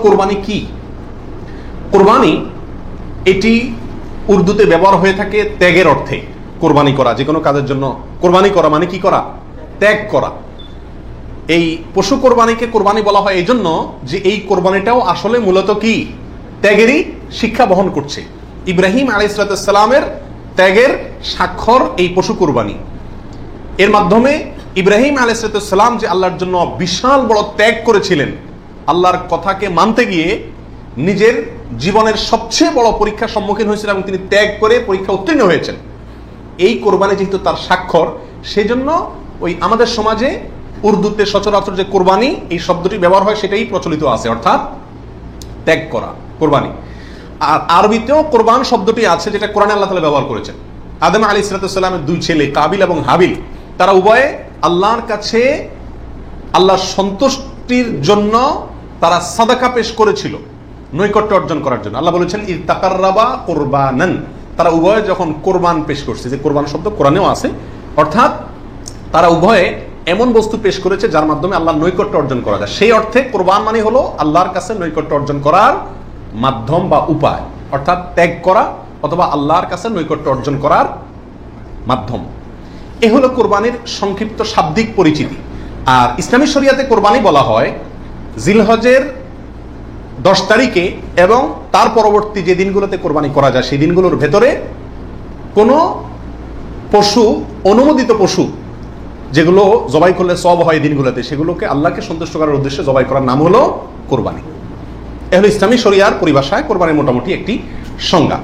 কোরবানি কি? কোরবানি এটি উর্দুতে ব্যবহার হয়ে থাকে ত্যাগের অর্থে। কোরবানি করা, যে কোনো কাজের জন্য কোরবানি করা মানে কি করা? ত্যাগ করা। এই পশু কোরবানিকে কোরবানি বলা হয় এই জন্য যে এই কোরবানিটাও আসলে মূলত কি? ত্যাগেরই শিক্ষা বহন করছে। ইব্রাহিম আলাইহিস সালামের ত্যাগের স্বাক্ষর এই পশু কোরবানি। এর মাধ্যমে ইব্রাহিম আলাইহিস সালাম যে আল্লাহর জন্য বিশাল বড় ত্যাগ করেছিলেন, আল্লাহর কথাকে মানতে গিয়ে নিজের জীবনের সবচেয়ে বড় পরীক্ষার সম্মুখীন হয়েছিলেন এবং তিনি ত্যাগ করে পরীক্ষা উত্তীর্ণ হয়েছেন। এই কোরবানি যেহেতু তার স্বাক্ষর, সেই জন্য ওই আমাদের সমাজে উর্দুতে সচরাচর যে কোরবানি এই শব্দটি ব্যবহার হয় সেটাই প্রচলিত আছে, অর্থাৎ ত্যাগ করা, কোরবানি। আর আরবিতেও কোরবান শব্দটি আছে, যেটা কোরআনে আল্লাহ তাআলা ব্যবহার করেছেন। আদম আলাইহিস সালামের দুই ছেলে কাবিল এবং হাবিল, তারা উভয়ে আল্লাহর কাছে আল্লাহর সন্তুষ্টির জন্য তারা সাদাকা পেশ করেছিল, নৈকট্য অর্জন করার জন্য। আল্লাহ বলেছেন ইতাকাররাবা কুরবানান, তারা উভয়ে যখন কোরবান পেশ করছে, যে কোরবান শব্দ কোরআনেও আছে, অর্থাৎ তারা উভয়ে এমন বস্তু পেশ করেছে যার মাধ্যমে আল্লাহর নৈকট্য অর্জন করা যায়। সেই অর্থে কোরবান মানে হলো আল্লাহর কাছে নৈকট্য অর্জন করার মাধ্যম বা উপায়, অর্থাৎ ত্যাগ করা অথবা আল্লাহর কাছে নৈকট্য অর্জন করার মাধ্যম। এ হলো কোরবানির সংক্ষিপ্ত শাব্দিক পরিচিতি। আর ইসলামী শরিয়াতে কোরবানি বলা হয় জিলহজের 10 তারিখে এবং তার পরবর্তী যে দিনগুলোতে কোরবানি করা যায় সেই দিনগুলোর ভেতরে কোনো পশু, অনুমোদিত পশু যেগুলো জবাই করলে সওয়াব হয় দিনগুলোতে, সেগুলোকে আল্লাহকে সন্তুষ্ট করার উদ্দেশ্যে জবাই করার নাম হলো কোরবানি। এ হলো ইসলামী শরিয়ার পরিভাষায় কোরবানির মোটামুটি একটি সংজ্ঞা।